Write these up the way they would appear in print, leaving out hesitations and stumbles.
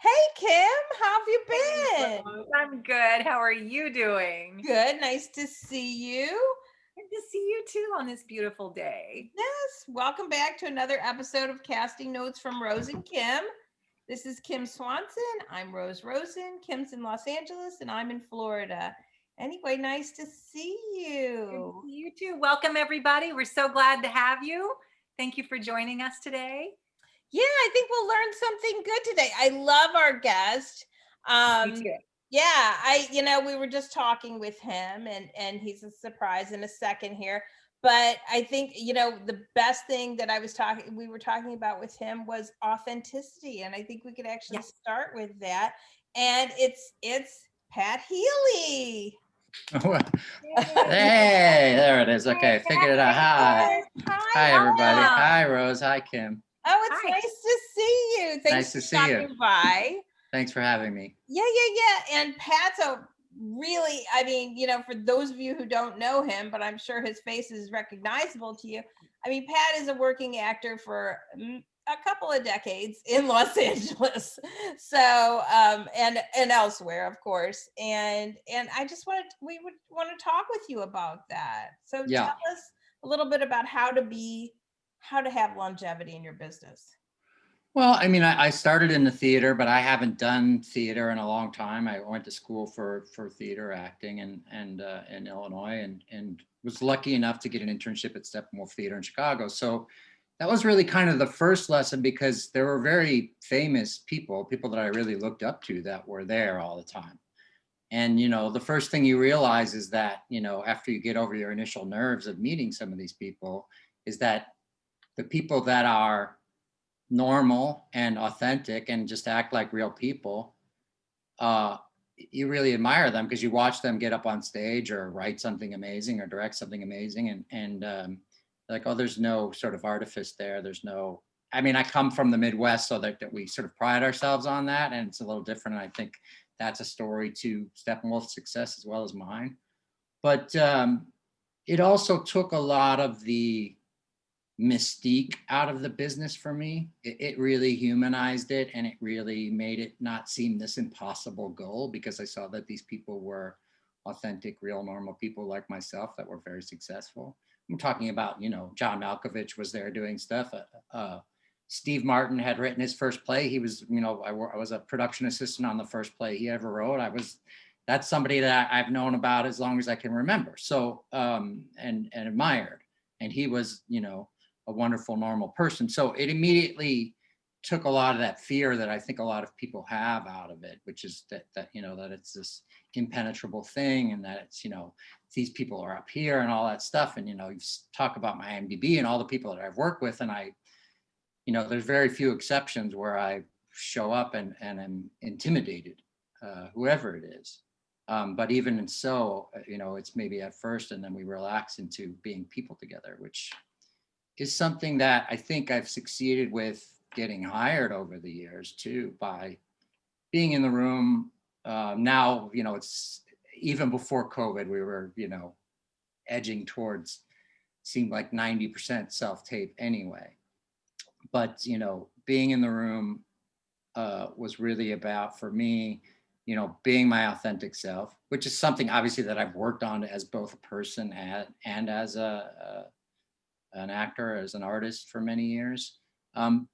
Hey Kim, how have you Hey, been? Rose. I'm good. How are you doing? Good, nice to see you. Good to see you too on this beautiful day. Yes, welcome back to another episode of Casting Notes from Rose and Kim. This is Kim Swanson. I'm Rose Rosen. Kim's in Los Angeles and I'm in Florida. Anyway, nice to see Good to you. see you too. Welcome, everybody. We're so glad to have you. Thank you for joining us today. Yeah, I think we'll learn something good today. I love our guest. Me too. Yeah, we were just talking with him and he's a surprise in a second here. But I think, the best thing that we were talking about with him was authenticity. And I think we could actually Yes. start with that. And it's Pat Healy. Hey, there it is. Okay, figured it out. Hi. Hi, Hi, everybody. welcome. Hi, Rose. Hi, Kim. oh, it's Hi. nice to see you. Thanks Nice for to see you. stopping by. Thanks for having me. Yeah. And Pat's a really, for those of you who don't know him, but I'm sure his face is recognizable to you. I mean, Pat is a working actor for a couple of decades in Los Angeles, so and elsewhere, of course. And we would want to talk with you about that. So Yeah. tell us a little bit about how to have longevity in your business. Well, I mean, I started in the theater, but I haven't done theater in a long time. I went to school for theater acting and in Illinois and was lucky enough to get an internship at Steppenwolf Theater in Chicago. So that was really kind of the first lesson because there were very famous people that I really looked up to that were there all the time. And, the first thing you realize is that, after you get over your initial nerves of meeting some of these people, is that the people that are normal and authentic and just act like real people, you really admire them because you watch them get up on stage or write something amazing or direct something amazing. And like, oh, there's no sort of artifice there. There's no, I mean, I come from the Midwest, so that we sort of pride ourselves on that. And it's a little different. And I think that's a story to Steppenwolf's success as well as mine. But it also took a lot of the mystique out of the business for me. It really humanized it, and it really made it not seem this impossible goal, because I saw that these people were authentic, real, normal people like myself that were very successful. I'm talking about, John Malkovich was there doing stuff. Steve Martin had written his first play. He was, I was a production assistant on the first play he ever wrote. That's somebody that I've known about as long as I can remember. So, and admired. And he was, a wonderful, normal person. So it immediately took a lot of that fear that I think a lot of people have out of it, which is that it's this impenetrable thing, and that it's, these people are up here and all that stuff. And, you talk about my IMDb and all the people that I've worked with, and there's very few exceptions where I show up and am intimidated, whoever it is. But even so, it's maybe at first, and then we relax into being people together, which is something that I think I've succeeded with getting hired over the years too, by being in the room. Now, it's even before COVID, we were, edging towards, seemed like 90% self-tape anyway. But, being in the room was really about, for me, being my authentic self, which is something obviously that I've worked on as both a person and as an actor, as an artist for many years, and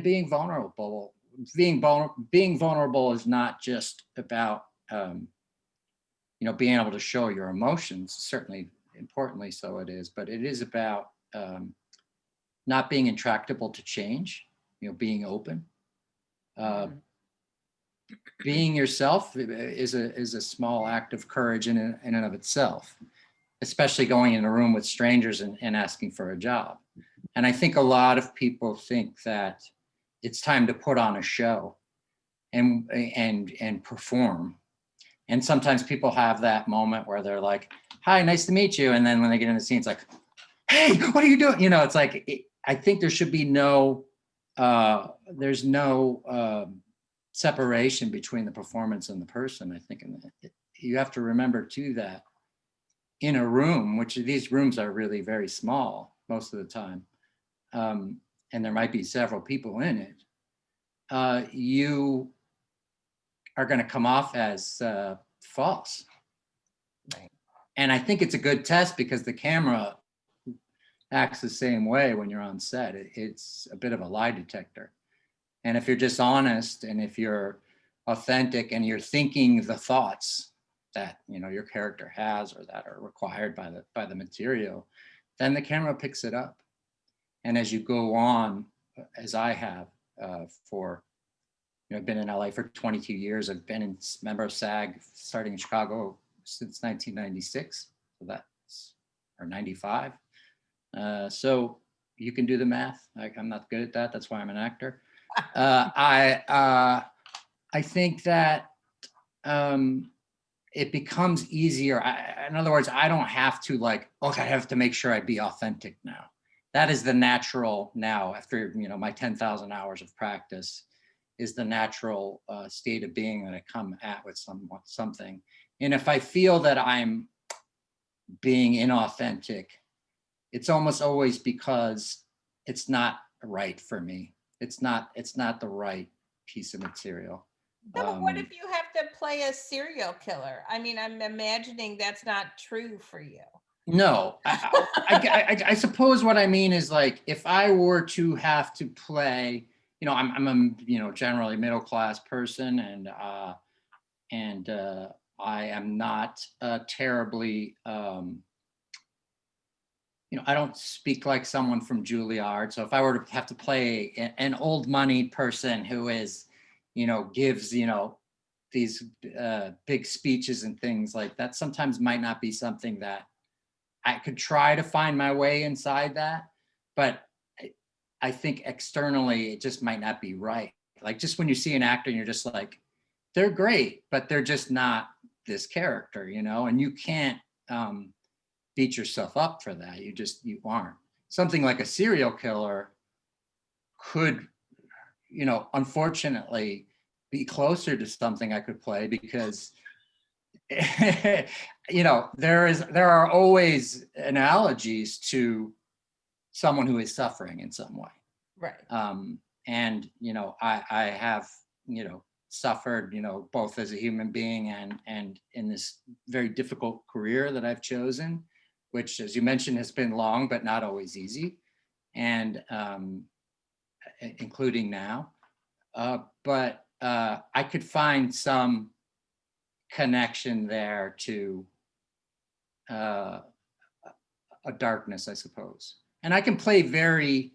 being vulnerable. Being vulnerable is not just about being able to show your emotions. Certainly, importantly, so it is, but it is about not being intractable to change. Being open. Being yourself is a small act of courage in and of itself, especially going in a room with strangers and asking for a job. And I think a lot of people think that it's time to put on a show and perform. And sometimes people have that moment where they're like, "Hi, nice to meet you." And then when they get in the scene, it's like, "Hey, what are you doing?" It's like, I think there should be there's no separation between the performance and the person. I think, and you have to remember too that in a room, which these rooms are really very small most of the time, and there might be several people in it, you are going to come off as false. Right. And I think it's a good test because the camera acts the same way when you're on set. It's a bit of a lie detector. And if you're just honest and if you're authentic and you're thinking the thoughts that your character has or that are required by the material, then the camera picks it up. And as you go on, as I have for, I've been in LA for 22 years. I've been a member of SAG starting in Chicago since 1996. So that's, or 95. So you can do the math. I'm not good at that. That's why I'm an actor. I think that it becomes easier. In other words, I don't have to I have to make sure I be authentic now. That is the natural now after, my 10,000 hours of practice is the natural state of being that I come at with something. And if I feel that I'm being inauthentic, it's almost always because it's not right for me. It's not the right piece of material. No, but what if you have to play a serial killer? I mean, I'm imagining that's not true for you. No, I suppose what I mean is if I were to have to play, I'm a generally middle class person, and I am not terribly I don't speak like someone from Juilliard. So if I were to have to play an old money person who is, gives, these big speeches and things like that, sometimes might not be something that I could try to find my way inside that. But I think externally, it just might not be right. Just when you see an actor and you're just they're great, but they're just not this character, and you can't, beat yourself up for that. You aren't. Something like a serial killer could, unfortunately be closer to something I could play because, there are always analogies to someone who is suffering in some way. Right. And, I have, suffered, both as a human being and in this very difficult career that I've chosen, which, as you mentioned, has been long, but not always easy, and including now. But I could find some connection there to a darkness, I suppose. And I can play very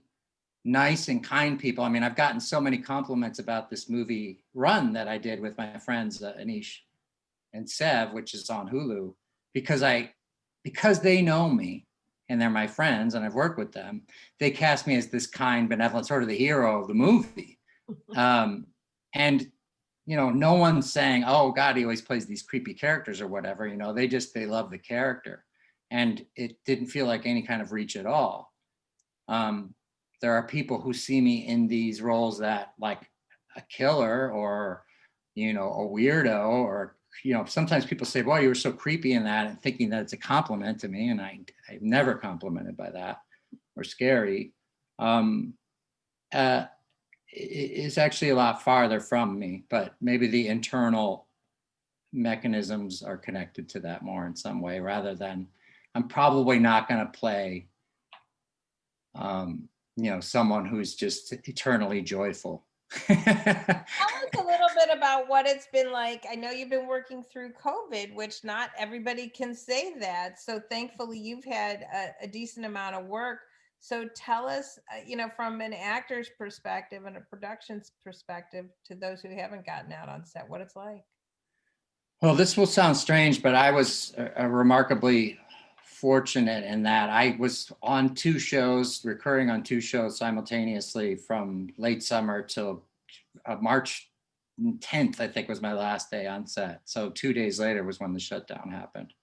nice and kind people. I mean, I've gotten so many compliments about this movie Run that I did with my friends Anish and Sev, which is on Hulu, because they know me and they're my friends and I've worked with them, they cast me as this kind, benevolent, sort of the hero of the movie. And, no one's saying, oh God, he always plays these creepy characters or whatever, they love the character. And it didn't feel like any kind of reach at all. There are people who see me in these roles that like a killer or, a weirdo or, sometimes people say, well, you were so creepy in that, and thinking that it's a compliment to me. And I'm never complimented by that or scary. It's actually a lot farther from me, but maybe the internal mechanisms are connected to that more in some way, rather than I'm probably not going to play, someone who's just eternally joyful. Tell us a little bit about what it's been like. I know you've been working through COVID, which not everybody can say that. So thankfully you've had a decent amount of work. So tell us, from an actor's perspective and a production's perspective to those who haven't gotten out on set, what it's like. Well, this will sound strange, but I was remarkably fortunate in that I was on recurring on two shows simultaneously from late summer till March 10th, I think was my last day on set. So 2 days later was when the shutdown happened.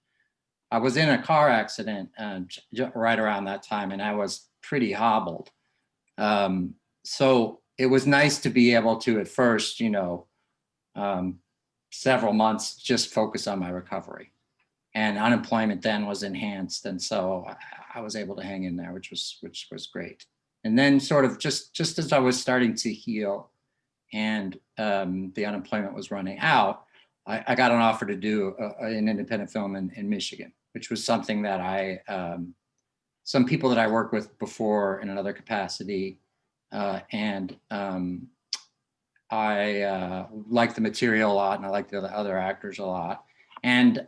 I was in a car accident right around that time, and I was pretty hobbled. So it was nice to be able to, at first, several months, just focus on my recovery. And unemployment then was enhanced, and so I was able to hang in there, which was great. And then, sort of just as I was starting to heal, and the unemployment was running out, I got an offer to do an independent film in Michigan, which was something that some people that I worked with before in another capacity, and I liked the material a lot, and I liked the other actors a lot. And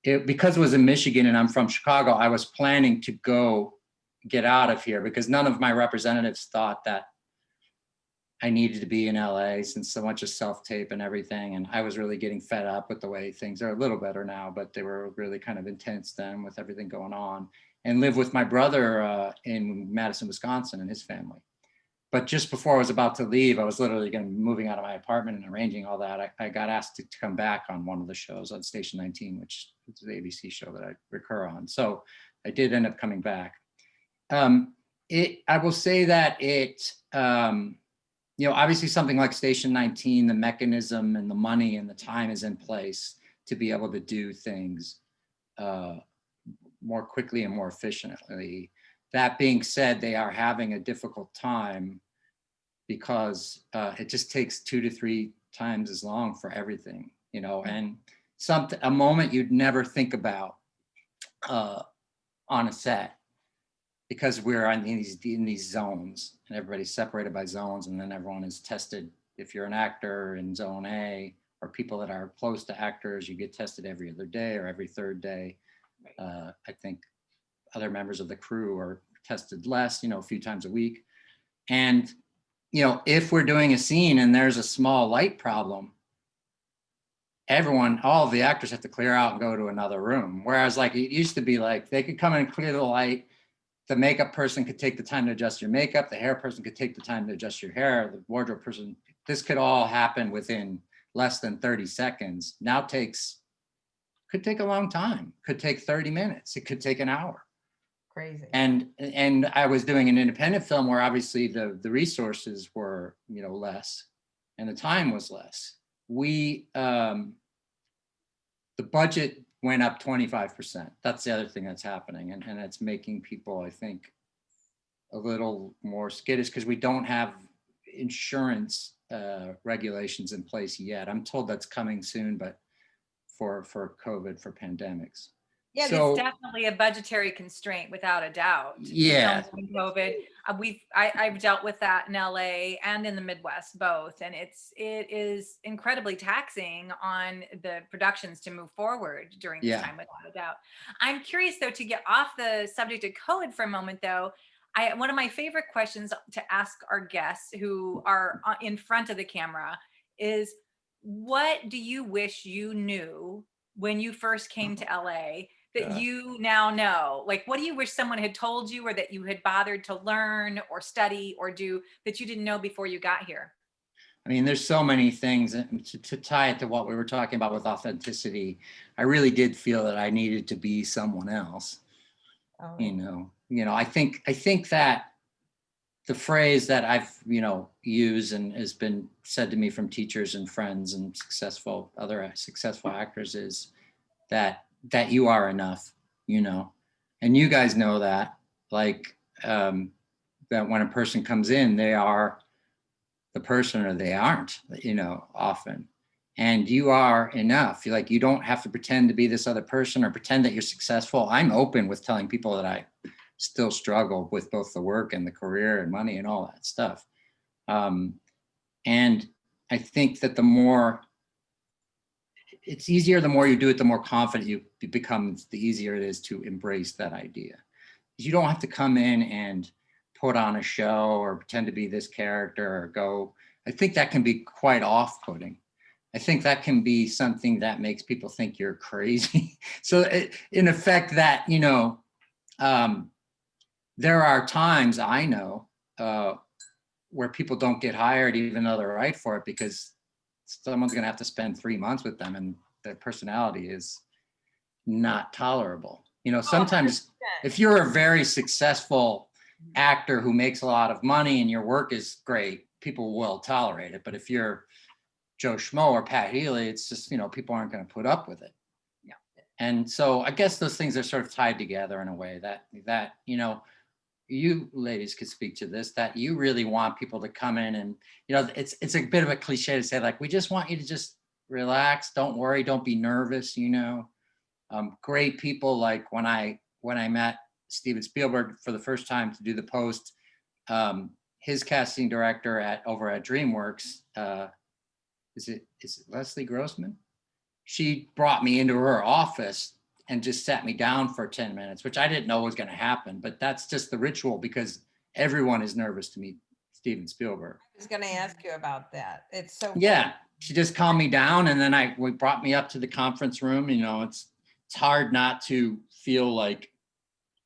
because it was in Michigan and I'm from Chicago, I was planning to go get out of here because none of my representatives thought that I needed to be in LA since so much of self-tape and everything. And I was really getting fed up with the way things are. A little better now, but they were really kind of intense then with everything going on, and live with my brother in Madison, Wisconsin, and his family. But just before I was about to leave, I was literally going to be moving out of my apartment and arranging all that. I got asked to come back on one of the shows on Station 19, which is the ABC show that I recur on. So I did end up coming back. I will say that obviously something like Station 19, the mechanism and the money and the time is in place to be able to do things more quickly and more efficiently. That being said, they are having a difficult time because it just takes 2 to 3 times as long for everything, and a moment you'd never think about on a set, because we're in these zones and everybody's separated by zones, and then everyone is tested. If you're an actor in zone A, or people that are close to actors, you get tested every other day or every third day. I think other members of the crew are tested less, a few times a week. And, if we're doing a scene and there's a small light problem, all of the actors have to clear out and go to another room. Whereas like it used to be like, they could come in and clear the light. The makeup person could take the time to adjust your makeup. The hair person could take the time to adjust your hair. The wardrobe person, this could all happen within less than 30 seconds. Now could take a long time. Could take 30 minutes. It could take an hour. Crazy. And I was doing an independent film where obviously the resources were, less, and the time was less. The budget went up 25%. That's the other thing that's happening. And it's making people, I think, a little more skittish because we don't have insurance regulations in place yet. I'm told that's coming soon, but for COVID, for pandemics. Yeah, So, it's definitely a budgetary constraint without a doubt. Yeah. COVID. I've dealt with that in LA and in the Midwest, both. And it is incredibly taxing on the productions to move forward during this time, without a doubt. I'm curious though, to get off the subject of COVID for a moment though, one of my favorite questions to ask our guests who are in front of the camera is, what do you wish you knew when you first came to LA that you now know? Like, what do you wish someone had told you, or that you had bothered to learn or study or do that you didn't know before you got here? I mean, there's so many things. And to tie it to what we were talking about with authenticity, I really did feel that I needed to be someone else. I think that the phrase that I've, used and has been said to me from teachers and friends and other successful actors is that you are enough, and you guys know that, like, that when a person comes in, they are the person or they aren't, often. And you are enough. You don't have to pretend to be this other person or pretend that you're successful. I'm open with telling people that I still struggle with both the work and the career and money and all that stuff. And I think that it's easier the more you do it, the more confident you become, the easier it is to embrace that idea. You don't have to come in and put on a show or pretend to be this character I think that can be quite off-putting. I think that can be something that makes people think you're crazy. So in effect that, there are times I know where people don't get hired even though they're right for it, because someone's going to have to spend 3 months with them and their personality is not tolerable. Sometimes if you're a very successful actor who makes a lot of money and your work is great, people will tolerate it. But if you're Joe Schmo or Pat Healy, it's just, people aren't going to put up with it. Yeah. And so I guess those things are sort of tied together in a way that you ladies could speak to this, that you really want people to come in and, it's a bit of a cliche to say, like, we just want you to just relax, don't worry, don't be nervous, great people. Like when I met Steven Spielberg for the first time to do the post, his casting director over at DreamWorks, is it Leslie Grossman? She brought me into her office and just sat me down for 10 minutes, which I didn't know was going to happen, but that's just the ritual because everyone is nervous to meet Steven Spielberg. I was going to ask you about that. It's so yeah. She just calmed me down, and then we brought me up to the conference room. It's hard not to feel like,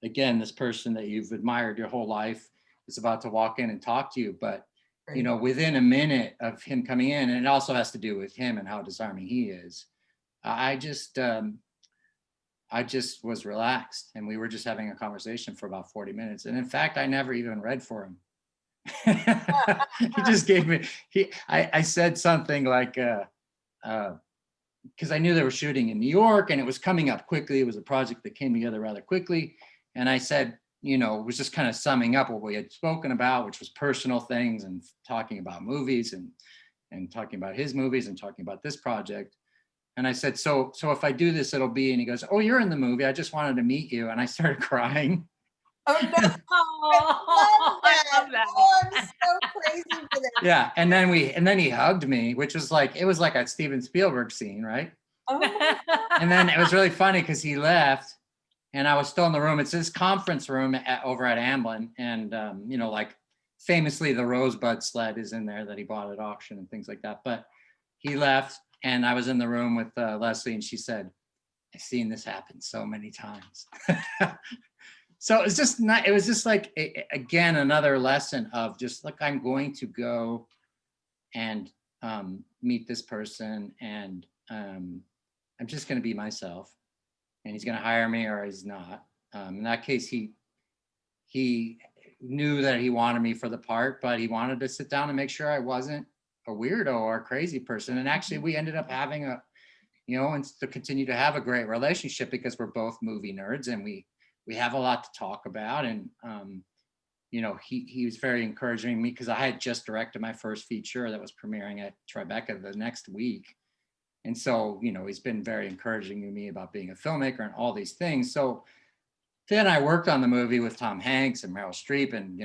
again, this person that you've admired your whole life is about to walk in and talk to you. But within a minute of him coming in, and it also has to do with him and how disarming he is, I just was relaxed, and we were just having a conversation for about 40 minutes. And in fact, I never even read for him. He just gave me, I said something like, because I knew they were shooting in New York and it was coming up quickly. It was a project that came together rather quickly. And I said, it was just kind of summing up what we had spoken about, which was personal things and talking about movies and talking about his movies and talking about this project. And I said, so if I do this, it'll be, and he goes, oh, you're in the movie. I just wanted to meet you. And I started crying. Oh, no. I love that. Oh, I'm so crazy for that. Yeah. And then he hugged me, which was like, it was like a Steven Spielberg scene, right? Oh my God. And then it was really funny because he left and I was still in the room. It's his conference room over at Amblin. And, like famously the Rosebud sled is in there that he bought at auction and things like that. But he left and I was in the room with Leslie, and she said, I've seen this happen so many times. So it was just like, again, another lesson of just like, I'm going to go and meet this person, and I'm just going to be myself, and he's going to hire me or he's not. In that case, he knew that he wanted me for the part, but he wanted to sit down and make sure I wasn't a weirdo or a crazy person. And actually we ended up having and to continue to have a great relationship because we're both movie nerds and we have a lot to talk about. And, he was very encouraging me because I had just directed my first feature that was premiering at Tribeca the next week. And so, he's been very encouraging to me about being a filmmaker and all these things. So then I worked on the movie with Tom Hanks and Meryl Streep and,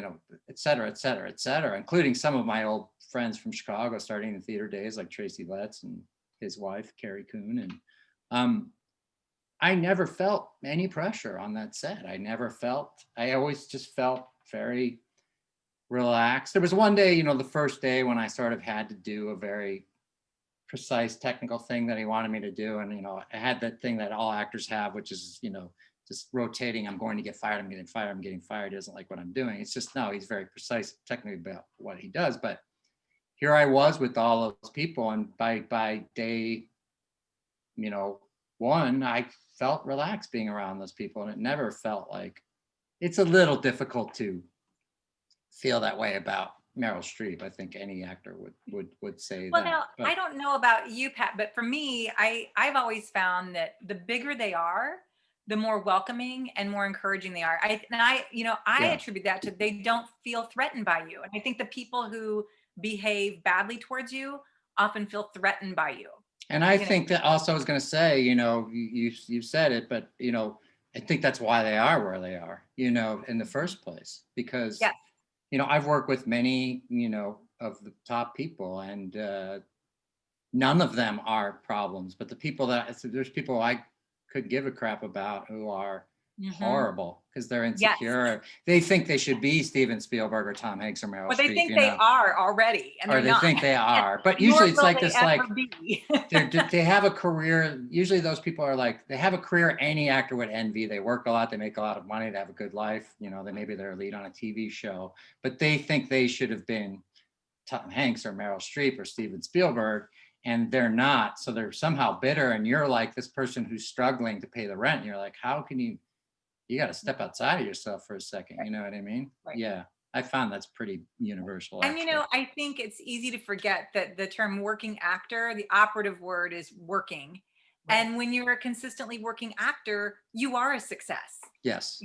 et cetera, et cetera, et cetera, including some of my old friends from Chicago starting in theater days like Tracy Letts and his wife, Carrie Coon. And I never felt any pressure on that set. I always just felt very relaxed. There was one day, the first day when I sort of had to do a very precise technical thing that he wanted me to do. And, I had that thing that all actors have, which is, just rotating. I'm going to get fired. I'm getting fired. I'm getting fired. He doesn't like what I'm doing. It's just, no, he's very precise technically about what he does. But here I was with all of those people. And by day, one, I felt relaxed being around those people. And it never felt like, it's a little difficult to feel that way about Meryl Streep. I think any actor would say well, that. Now, but I don't know about you, Pat, but for me, I've always found that the bigger they are, the more welcoming and more encouraging they are. I attribute that to they don't feel threatened by you. And I think the people who behave badly towards you often feel threatened by you. And I think that also I was going to say, you said it, but, I think that's why they are where they are, in the first place, because, yes. I've worked with many, of the top people, and none of them are problems, but the people there's people I could give a crap about who are horrible because they're insecure. Yes. They think they should be Steven Spielberg or Tom Hanks or Meryl Streep. But they think they are already, and or they think they are. But usually it's like this, like they have a career. Usually those people are like they have a career any actor would envy. They work a lot, they make a lot of money, they have a good life. Maybe they're a lead on a TV show, but they think they should have been Tom Hanks or Meryl Streep or Steven Spielberg. And they're not, so they're somehow bitter. And you're like this person who's struggling to pay the rent. And you're like, how can you got to step outside of yourself for a second. You know what I mean? Right. Yeah. I found that's pretty universal. And, I think it's easy to forget that the term working actor, the operative word is working. Right. And when you're a consistently working actor, you are a success. Yes.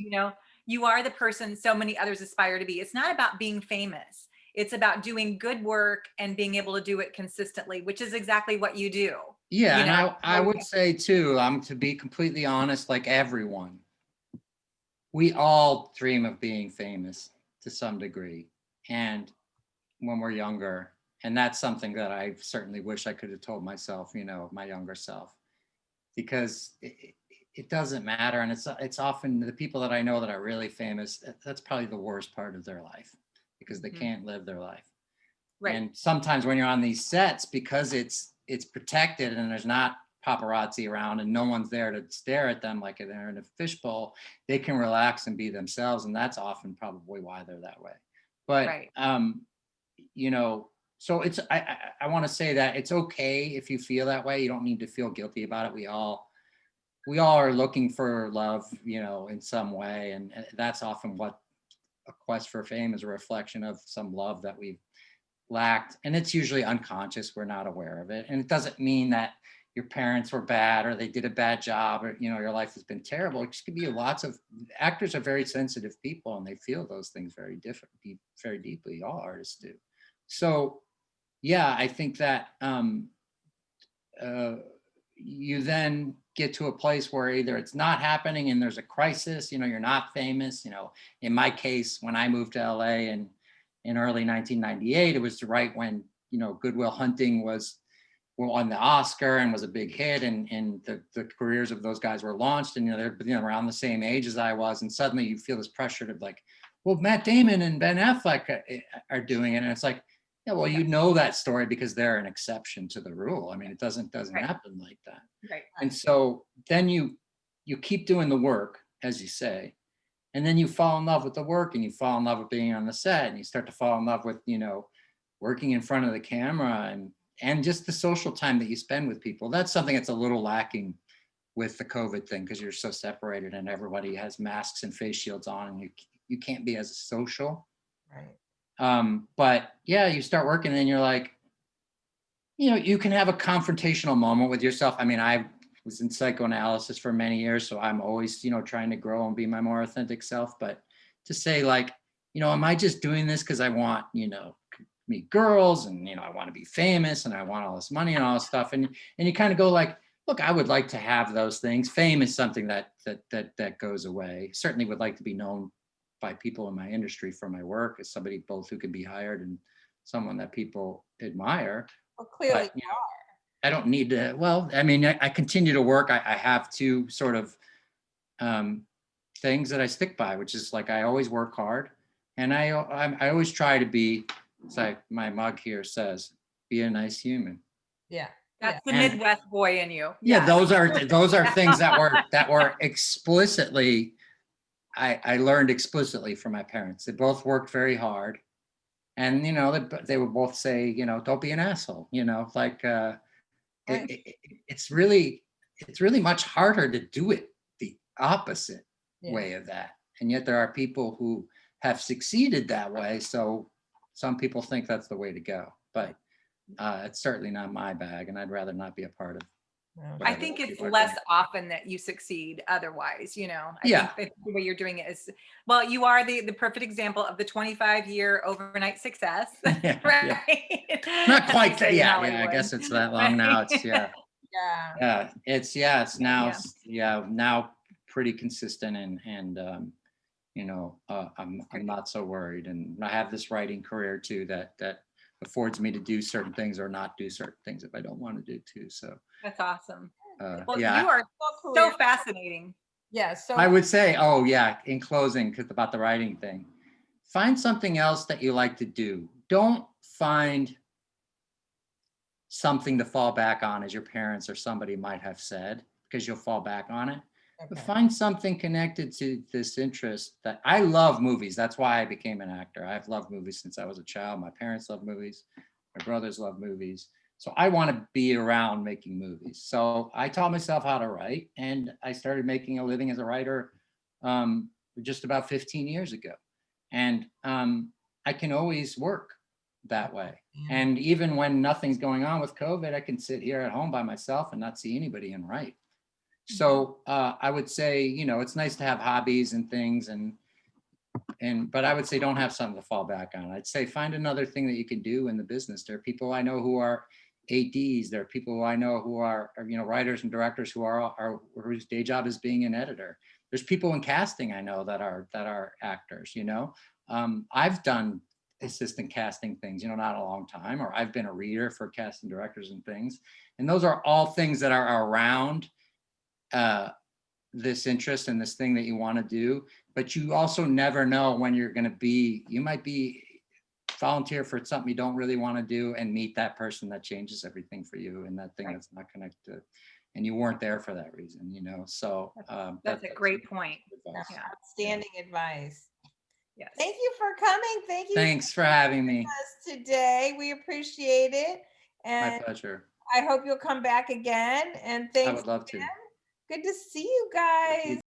You are the person so many others aspire to be. It's not about being famous. It's about doing good work and being able to do it consistently, which is exactly what you do. Yeah, You and know? I would say too, to be completely honest, like everyone, we all dream of being famous to some degree. And when we're younger, and that's something that I certainly wish I could have told myself, my younger self, because it doesn't matter. And it's often the people that I know that are really famous, that's probably the worst part of their life because they can't live their life. Right. And sometimes when you're on these sets, because it's protected and there's not paparazzi around and no one's there to stare at them like they're in a fishbowl, they can relax and be themselves. And that's often probably why they're that way. But, Right. So I want to say that it's okay if you feel that way. You don't need to feel guilty about it. We all are looking for love, in some way. And that's often what a quest for fame is, a reflection of some love that we've lacked, and it's usually unconscious. We're not aware of it, and it doesn't mean that your parents were bad or they did a bad job or your life has been terrible. It just could be lots of actors are very sensitive people and they feel those things very very deeply. All artists do. So yeah, I think that you then get to a place where either it's not happening and there's a crisis, you're not famous. In my case, when I moved to LA and in early 1998, it was right when Good Will Hunting won the Oscar and was a big hit, and the careers of those guys were launched, and they're around the same age as I was, and suddenly you feel this pressure to like, well, Matt Damon and Ben Affleck are doing it, and it's like, yeah, well, that story because they're an exception to the rule. I mean, it doesn't Right. happen like that. Right. And so then you keep doing the work, as you say. And then you fall in love with the work and you fall in love with being on the set and you start to fall in love with, working in front of the camera and just the social time that you spend with people. That's something that's a little lacking with the COVID thing because you're so separated and everybody has masks and face shields on and you can't be as social. Right. But yeah, you start working and you're like, you can have a confrontational moment with yourself. I mean, I was in psychoanalysis for many years, so I'm always, trying to grow and be my more authentic self. But to say like, am I just doing this because I want, meet girls and, I want to be famous and I want all this money and all this stuff. And you kind of go like, look, I would like to have those things. Fame is something that goes away. Certainly would like to be known by people in my industry for my work as somebody both who can be hired and someone that people admire. Well, clearly But, I don't need to, well, I mean, I continue to work. I have two sort of things that I stick by, which is like, I always work hard and I always try to be, it's like my mug here says, be a nice human. Yeah. That's the Midwest boy in you. Yeah, those are things that were explicitly, I learned explicitly from my parents. They both worked very hard. And, they would both say, don't be an asshole, like, it's really much harder to do it the opposite way of that. And yet there are people who have succeeded that way. So some people think that's the way to go, but it's certainly not my bag. And I'd rather not be a part of. I think it's less often that you succeed otherwise, I think the way you're doing it is, well, you are the perfect example of the 25-year overnight success, right? Yeah. Not quite that, yeah, I guess it's that long now. It's it's now pretty consistent and I'm not so worried. And I have this writing career too that affords me to do certain things or not do certain things if I don't want to do too. So that's awesome. Well, yeah, you are so fascinating. Yeah. So I would say, in closing, about the writing thing, find something else that you like to do. Don't find something to fall back on, as your parents or somebody might have said, because you'll fall back on it. But find something connected to this interest. That I love movies. That's why I became an actor. I've loved movies since I was a child. My parents love movies. My brothers love movies. So I want to be around making movies. So I taught myself how to write, and I started making a living as a writer just about 15 years ago. And I can always work that way. And even when nothing's going on with COVID, I can sit here at home by myself and not see anybody and write. So I would say, it's nice to have hobbies and things, and but I would say don't have something to fall back on. I'd say find another thing that you can do in the business. There are people I know who are ADs. There are people who I know who are writers and directors who are whose day job is being an editor. There's people in casting I know that are actors. I've done assistant casting things, not a long time, or I've been a reader for casting directors and things. And those are all things that are around this interest and this thing that you want to do. But you also never know when you might be volunteer for something you don't really want to do and meet that person that changes everything for you, and that thing that's not connected, and you weren't there for that reason, so that's a great point. Yeah. Outstanding advice. Yes. Thank you for coming. Thanks for having me today. We appreciate it. And my pleasure. I hope you'll come back again. And thanks. I would love to. Good to see you guys.